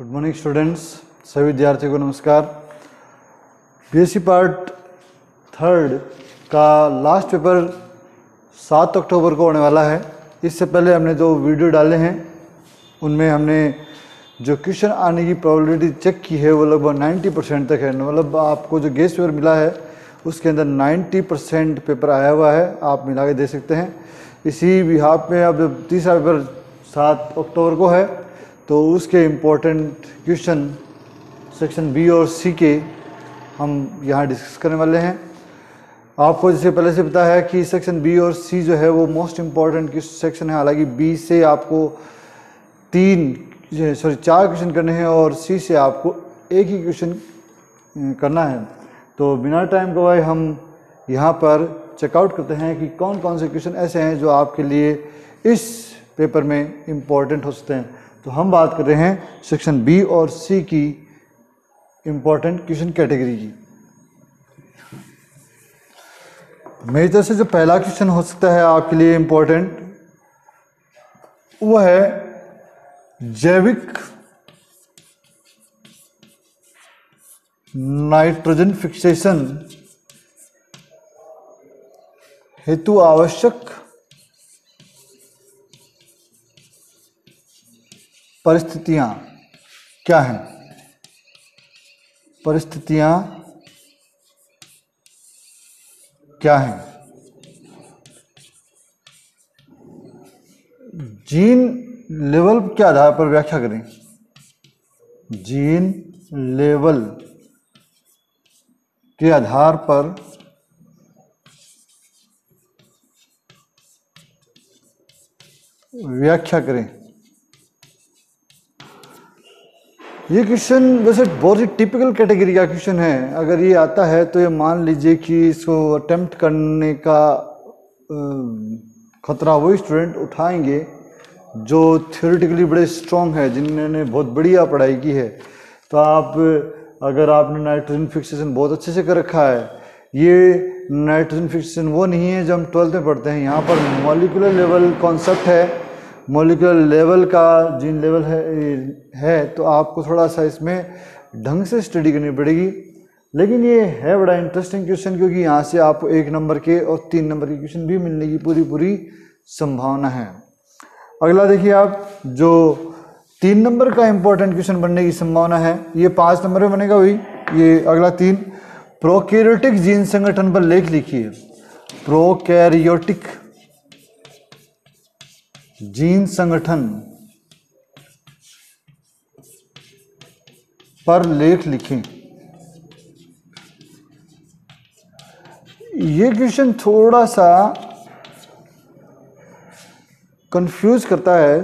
Good morning students, सभी विद्यार्थियों को नमस्कार। बीएससी पार्ट थर्ड का लास्ट पेपर 7 अक्टूबर को होने वाला है। इससे पहले हमने जो वीडियो डाले हैं उनमें हमने जो क्वेश्चन आने की प्रोबेबिलिटी चेक की है वो लगभग 90% तक है। मतलब आपको जो गेस्ट पेपर मिला है उसके अंदर 90% पेपर आया हुआ है, आप मिला के दे सकते हैं। इसी बिहाफ में अब तीसरा पेपर 7 अक्टूबर को है तो उसके इम्पोर्टेंट क्वेश्चन सेक्शन बी और सी के हम यहाँ डिस्कस करने वाले हैं। आपको जैसे पहले से पता है कि सेक्शन बी और सी जो है वो मोस्ट इम्पॉर्टेंट सेक्शन है। हालांकि बी से आपको 4 क्वेश्चन करने हैं और सी से आपको एक ही क्वेश्चन करना है। तो बिना टाइम गवाए हम यहाँ पर चेकआउट करते हैं कि कौन कौन से क्वेश्चन ऐसे हैं जो आपके लिए इस पेपर में इम्पॉर्टेंट हो सकते हैं। तो हम बात कर रहे हैं सेक्शन बी और सी की इम्पॉर्टेंट क्वेश्चन कैटेगरी की। मेरी तरफ से जो पहला क्वेश्चन हो सकता है आपके लिए इम्पॉर्टेंट वो है जैविक नाइट्रोजन फिक्सेशन हेतु आवश्यक परिस्थितियां क्या हैं। परिस्थितियां क्या हैं। जीन लेवल के आधार पर व्याख्या करें। जीन लेवल के आधार पर व्याख्या करें। ये क्वेश्चन वैसे बहुत ही टिपिकल कैटेगरी का क्वेश्चन है। अगर ये आता है तो ये मान लीजिए कि इसको अटेम्प्ट करने का खतरा वही स्टूडेंट उठाएंगे जो थ्योरेटिकली बड़े स्ट्रॉन्ग है, जिन्होंने बहुत बढ़िया पढ़ाई की है। तो आप अगर आपने नाइट्रोजन फिक्सेशन बहुत अच्छे से कर रखा है, ये नाइट्रोजन फिक्सेशन वो नहीं है जो हम 12th में पढ़ते हैं। यहाँ पर मॉलिक्यूलर लेवल कॉन्सेप्ट है, मॉलिक्यूलर लेवल का जीन लेवल है तो आपको थोड़ा सा इसमें ढंग से स्टडी करनी पड़ेगी। लेकिन ये है बड़ा इंटरेस्टिंग क्वेश्चन क्योंकि यहाँ से आपको 1 नंबर के और 3 नंबर के क्वेश्चन भी मिलने की पूरी संभावना है। अगला देखिए आप, जो 3 नंबर का इंपॉर्टेंट क्वेश्चन बनने की संभावना है, ये 5 नंबर में बनेगा वही। ये अगला 3, प्रोकैरियोटिक जीन संगठन पर लेख लिखिए। प्रोकैरियोटिक जीन संगठन पर लेख लिखें। ये क्वेश्चन थोड़ा सा कंफ्यूज करता है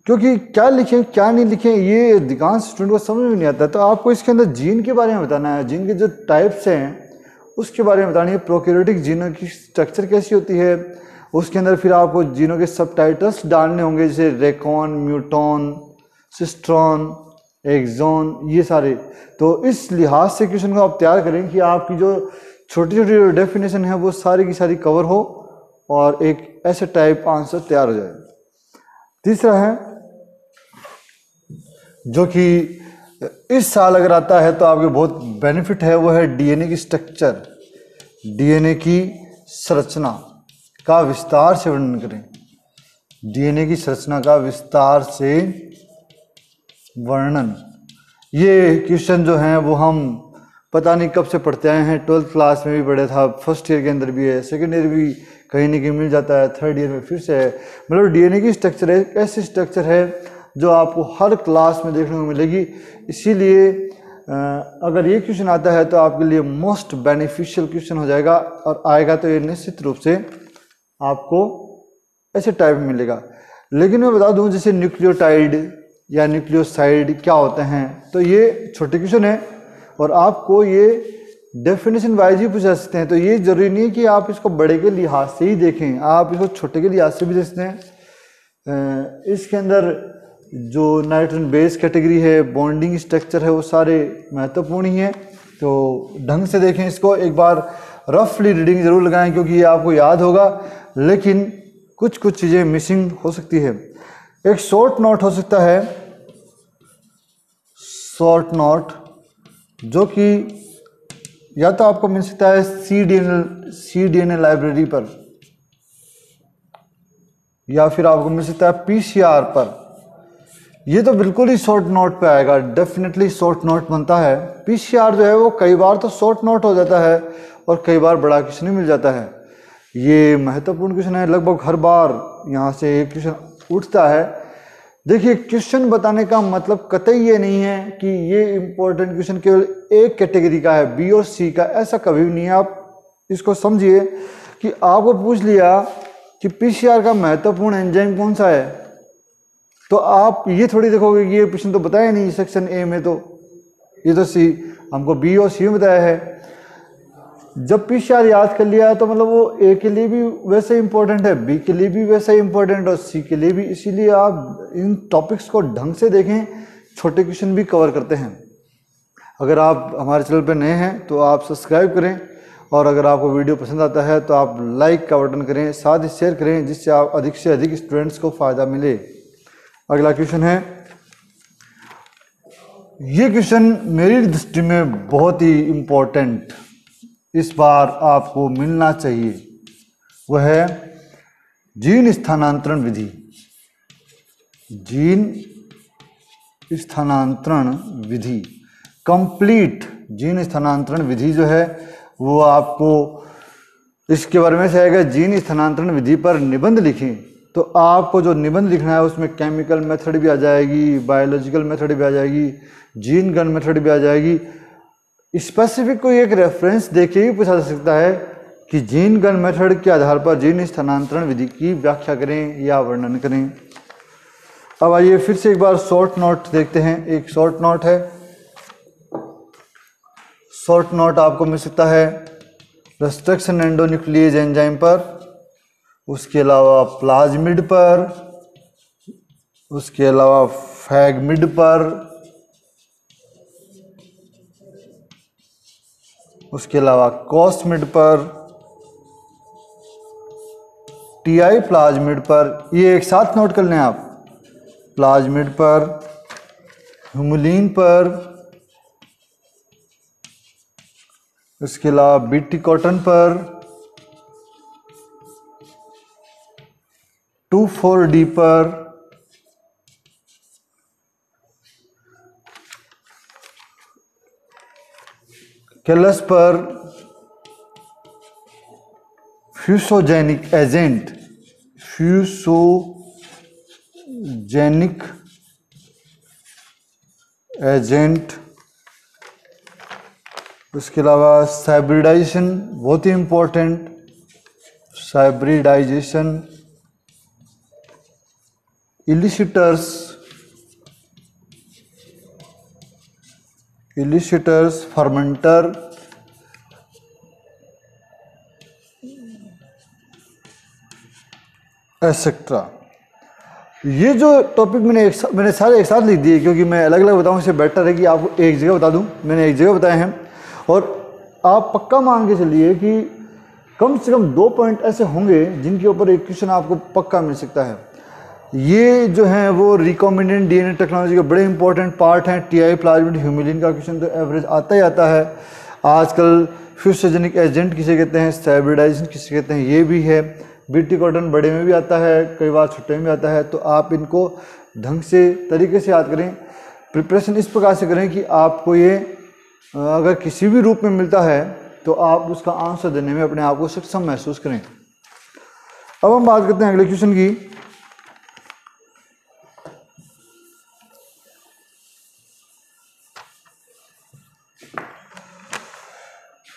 क्योंकि क्या लिखें क्या नहीं लिखें ये अधिकांश स्टूडेंट को समझ में नहीं आता। तो आपको इसके अंदर जीन के बारे में बताना है, जीन के जो टाइप्स हैं उसके बारे में बतानी है। प्रोकैरियोटिक जीनों की स्ट्रक्चर कैसी होती है, उसके अंदर फिर आपको जीनों के सब टाइटल्स डालने होंगे, जैसे रेकॉन, म्यूटॉन, सिस्ट्रॉन, एक्सॉन, ये सारे। तो इस लिहाज से क्वेश्चन को आप तैयार करें कि आपकी जो छोटी छोटी डेफिनेशन है वो सारी की सारी कवर हो और एक ऐसे टाइप आंसर तैयार हो जाए। तीसरा है जो कि इस साल अगर आता है तो आपके बहुत बेनिफिट है, वो है डीएनए की स्ट्रक्चर। डीएनए की संरचना का विस्तार से वर्णन करें। डीएनए की संरचना का विस्तार से वर्णन। ये क्वेश्चन जो हैं वो हम पता नहीं कब से पढ़ते आए हैं। 12th क्लास में भी पढ़ा था, फर्स्ट ईयर के अंदर भी है, सेकेंड ईयर भी कहीं ना कहीं मिल जाता है, थर्ड ईयर में फिर से है। मतलब डीएनए की स्ट्रक्चर है, ऐसी स्ट्रक्चर है जो आपको हर क्लास में देखने को मिलेगी। इसीलिए अगर ये क्वेश्चन आता है तो आपके लिए मोस्ट बेनिफिशियल क्वेश्चन हो जाएगा और आएगा तो ये निश्चित रूप से आपको ऐसे टाइप में मिलेगा। लेकिन मैं बता दूं, जैसे न्यूक्लियोटाइड या न्यूक्लियोसाइड क्या होते हैं, तो ये छोटे क्वेश्चन है और आपको ये डेफिनेशन वाइज ही पूछा सकते हैं। तो ये जरूरी नहीं है कि आप इसको बड़े के लिहाज से ही देखें, आप इसको छोटे के लिहाज से भी देख सकते हैं। इसके अंदर जो नाइट्रोजन बेस कैटेगरी है, बॉन्डिंग स्ट्रक्चर है, वो सारे महत्वपूर्ण ही हैं। तो ढंग से देखें इसको, एक बार रफली रीडिंग जरूर लगाएं क्योंकि ये आपको याद होगा लेकिन कुछ चीज़ें मिसिंग हो सकती है। एक शॉर्ट नोट हो सकता है शॉर्ट नोट, जो कि या तो आपको मिल सकता है CDNA लाइब्रेरी पर, या फिर आपको मिल सकता है PCR पर। ये तो बिल्कुल ही शॉर्ट नोट पे आएगा, डेफिनेटली शॉर्ट नोट बनता है। PCR जो है वो कई बार तो शॉर्ट नोट हो जाता है और कई बार बड़ा क्वेश्चन ही मिल जाता है। ये महत्वपूर्ण क्वेश्चन है, लगभग हर बार यहाँ से एक क्वेश्चन उठता है। देखिए, क्वेश्चन बताने का मतलब कतई ये नहीं है कि ये इंपॉर्टेंट क्वेश्चन केवल एक कैटेगरी का है, B और C का, ऐसा कभी भी नहीं है। आप इसको समझिए कि आपको पूछ लिया कि PCR का महत्वपूर्ण एंजाइम कौन सा है, तो आप ये थोड़ी देखोगे कि ये क्वेश्चन तो बताया नहीं सेक्शन A में, तो ये तो C, हमको B और C में बताया है। जब PCR याद कर लिया तो मतलब वो A के लिए भी वैसे इंपॉर्टेंट है, B के लिए भी वैसे ही इंपॉर्टेंट और C के लिए भी। इसीलिए आप इन टॉपिक्स को ढंग से देखें, छोटे क्वेश्चन भी कवर करते हैं। अगर आप हमारे चैनल पर नए हैं तो आप सब्सक्राइब करें, और अगर आपको वीडियो पसंद आता है तो आप लाइक का बटन करें, साथ ही शेयर करें, जिससे आप अधिक से अधिक स्टूडेंट्स को फ़ायदा मिले। अगला क्वेश्चन है, ये क्वेश्चन मेरी दृष्टि में बहुत ही इम्पोर्टेंट, इस बार आपको मिलना चाहिए। वह है जीन स्थानांतरण विधि। जीन स्थानांतरण विधि, कंप्लीट जीन स्थानांतरण विधि जो है वो आपको इसके बारे में से आएगा। जीन स्थानांतरण विधि पर निबंध लिखें, तो आपको जो निबंध लिखना है उसमें केमिकल मेथड भी आ जाएगी, बायोलॉजिकल मेथड भी आ जाएगी, जीन गन मेथड भी आ जाएगी। स्पेसिफिक कोई एक रेफरेंस देके ही पूछा जा सकता है कि जीन गन मेथड के आधार पर जीन स्थानांतरण विधि की व्याख्या करें या वर्णन करें। अब आइए फिर से एक बार शॉर्ट नोट देखते हैं। एक शॉर्ट नोट है, शॉर्ट नोट आपको मिल सकता है रेस्ट्रिक्शन एंडोन्यूक्लियेज एंजाइम पर, उसके अलावा प्लाज्मिड पर, उसके अलावा फैगमिड पर, उसके अलावा कॉस्मिड पर, TI प्लाज्मिड पर। ये एक साथ नोट कर लें आप, प्लाज्मिड पर, ह्यूमुलिन पर, उसके अलावा BT कॉटन पर, 2,4-D पर, कैलस पर, फ्यूसोजेनिक एजेंट, फ्यूसोजेनिक एजेंट, उसके अलावा साइब्रिडाइजेशन, बहुत ही इंपॉर्टेंट, साइब्रिडाइजेशन, इलिसिटर्स, फर्मेंटर, एक्सेट्रा। ये जो टॉपिक मैंने सारे एक साथ लिख दिए, क्योंकि मैं अलग अलग बताऊं इससे बेटर है कि आपको एक जगह बता दूं। मैंने एक जगह बताए हैं, और आप पक्का मान के चलिए कि कम से कम 2 पॉइंट ऐसे होंगे जिनके ऊपर एक क्वेश्चन आपको पक्का मिल सकता है। ये जो है वो रिकॉम्बिनेंट DNA टेक्नोलॉजी के बड़े इंपॉर्टेंट पार्ट हैं। TI प्लाज्मिड ह्यूमुलिन का क्वेश्चन तो एवरेज आता ही आता है। आजकल फ्यूसोजेनिक एजेंट किसे कहते हैं, स्टेबलाइजेशन किसे कहते हैं, ये भी है। BT कॉटन बड़े में भी आता है, कई बार छोटे में भी आता है। तो आप इनको ढंग से तरीके से याद करें। प्रिपरेशन इस प्रकार से करें कि आपको ये अगर किसी भी रूप में मिलता है तो आप उसका आंसर देने में अपने आप को सक्षम महसूस करें। अब हम बात करते हैं अगले क्वेश्चन की।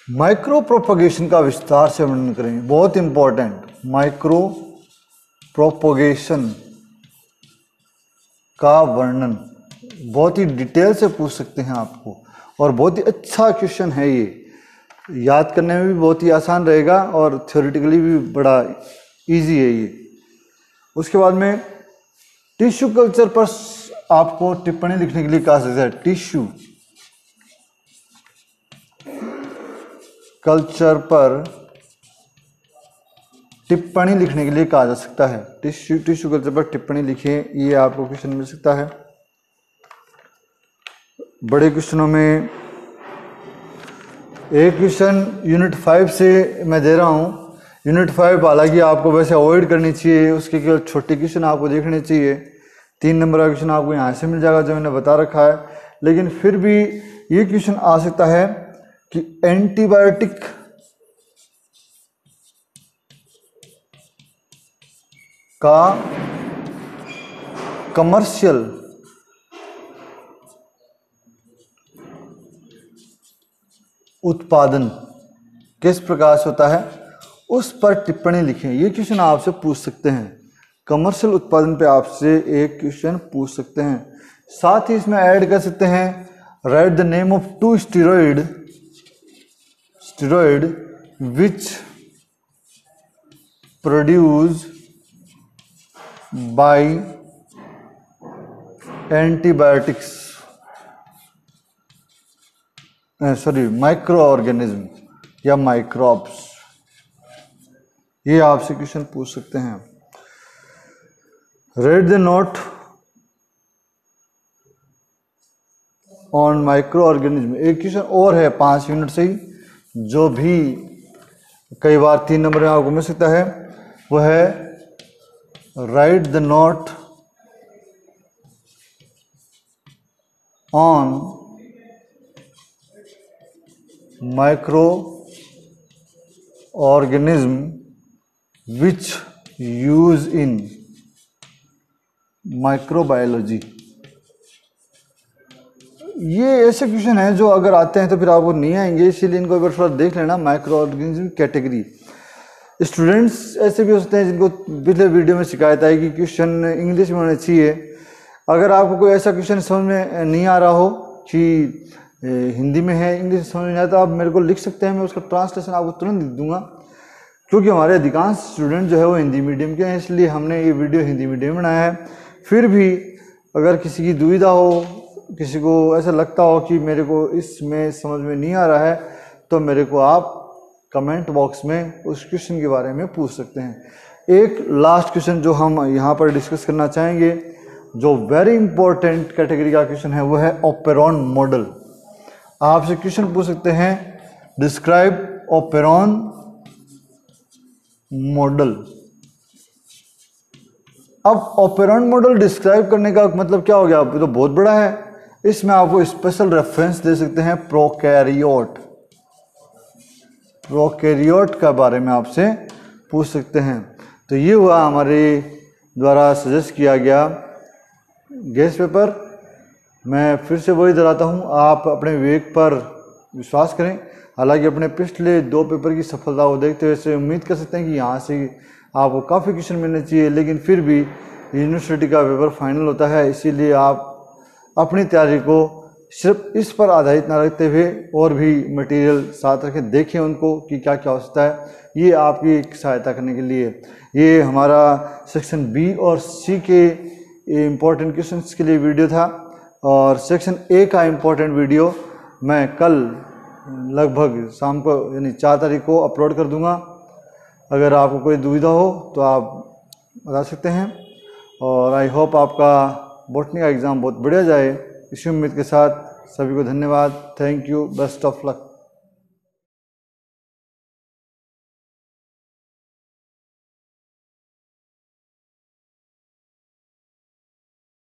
माइक्रो प्रोपगेशन का विस्तार से वर्णन करें, बहुत इंपॉर्टेंट। माइक्रो प्रोपगेशन का वर्णन बहुत ही डिटेल से पूछ सकते हैं आपको, और बहुत ही अच्छा क्वेश्चन है ये। याद करने में भी बहुत ही आसान रहेगा और थ्योरेटिकली भी बड़ा इजी है ये। उसके बाद में टिश्यू कल्चर पर आपको टिप्पणी लिखने के लिए कहा सकता है। टिश्यू कल्चर पर टिप्पणी लिखने के लिए कहा जा सकता है। टिश्यू कल्चर पर टिप्पणी लिखिए, ये आपको क्वेश्चन मिल सकता है। बड़े क्वेश्चनों में एक क्वेश्चन यूनिट 5 से मैं दे रहा हूँ। यूनिट 5 हालांकि आपको वैसे अवॉइड करनी चाहिए, उसके केवल छोटे क्वेश्चन आपको देखने चाहिए। 3 नंबर का क्वेश्चन आपको यहाँ से मिल जाएगा जो मैंने बता रखा है, लेकिन फिर भी ये क्वेश्चन आ सकता है कि एंटीबायोटिक का कमर्शियल उत्पादन किस प्रकार से होता है, उस पर टिप्पणी लिखें। ये क्वेश्चन आपसे पूछ सकते हैं। कमर्शियल उत्पादन पे आपसे एक क्वेश्चन पूछ सकते हैं। साथ ही इसमें ऐड कर सकते हैं right the name of 2 steroid which produce by antibiotics micro organism या माइक्रोब्स। ये आपसे क्वेश्चन पूछ सकते हैं। Read the note on micro organism. एक क्वेश्चन और है 5 यूनिट से ही, जो भी कई बार 3 नंबर में आपको मिल सकता है, वो है right the note on micro organism which use in microbiology. ये ऐसे क्वेश्चन हैं जो अगर आते हैं तो फिर आपको नहीं आएंगे, इसीलिए इनको एक बार थोड़ा देख लेना। Micro organism category. स्टूडेंट्स ऐसे भी हो सकते हैं जिनको पिछले वीडियो में शिकायत आई कि क्वेश्चन इंग्लिश में होने चाहिए। अगर आपको कोई ऐसा क्वेश्चन समझ में नहीं आ रहा हो कि हिंदी में है, इंग्लिश समझ में नहीं आता, आप मेरे को लिख सकते हैं, मैं उसका ट्रांसलेशन आपको तुरंत लिख दूंगा। क्योंकि हमारे अधिकांश स्टूडेंट जो है वो हिंदी मीडियम के हैं, इसलिए हमने ये वीडियो हिंदी मीडियम में बनाया है। फिर भी अगर किसी की दुविधा हो, किसी को ऐसा लगता हो कि मेरे को इसमें समझ में नहीं आ रहा है, तो मेरे को आप कमेंट बॉक्स में उस क्वेश्चन के बारे में पूछ सकते हैं। एक लास्ट क्वेश्चन जो हम यहाँ पर डिस्कस करना चाहेंगे, जो वेरी इंपॉर्टेंट कैटेगरी का क्वेश्चन है, वो है ऑपेरॉन मॉडल। आपसे क्वेश्चन पूछ सकते हैं डिस्क्राइब ऑपेरॉन मॉडल। अब ऑपेरॉन मॉडल डिस्क्राइब करने का मतलब क्या हो गया, तो बहुत बड़ा है। इसमें आपको स्पेशल रेफरेंस दे सकते हैं प्रोकैरियोट का बारे में आपसे पूछ सकते हैं। तो ये हुआ हमारे द्वारा सजेस्ट किया गया गेस्ट पेपर। मैं फिर से वही दोहराता हूँ, आप अपने विवेक पर विश्वास करें। हालांकि अपने पिछले 2 पेपर की सफलता को देखते हुए से उम्मीद कर सकते हैं कि यहाँ से आपको काफ़ी क्वेश्चन मिलने चाहिए, लेकिन फिर भी यूनिवर्सिटी का पेपर फाइनल होता है, इसीलिए आप अपनी तैयारी को सिर्फ इस पर आधारित ना रखते हुए और भी मटेरियल साथ रखें, देखें उनको कि क्या क्या हो सकता है। ये आपकी एक सहायता करने के लिए। ये हमारा सेक्शन बी और सी के इम्पोर्टेंट क्वेश्चंस के लिए वीडियो था, और सेक्शन ए का इम्पोर्टेंट वीडियो मैं कल लगभग शाम को यानी 4 तारीख को अपलोड कर दूंगा। अगर आपको कोई दुविधा हो तो आप बता सकते हैं। और आई होप आपका बॉटनी का एग्ज़ाम बहुत बढ़िया जाए, इसी उम्मीद के साथ सभी को धन्यवाद। Thank you, best of luck.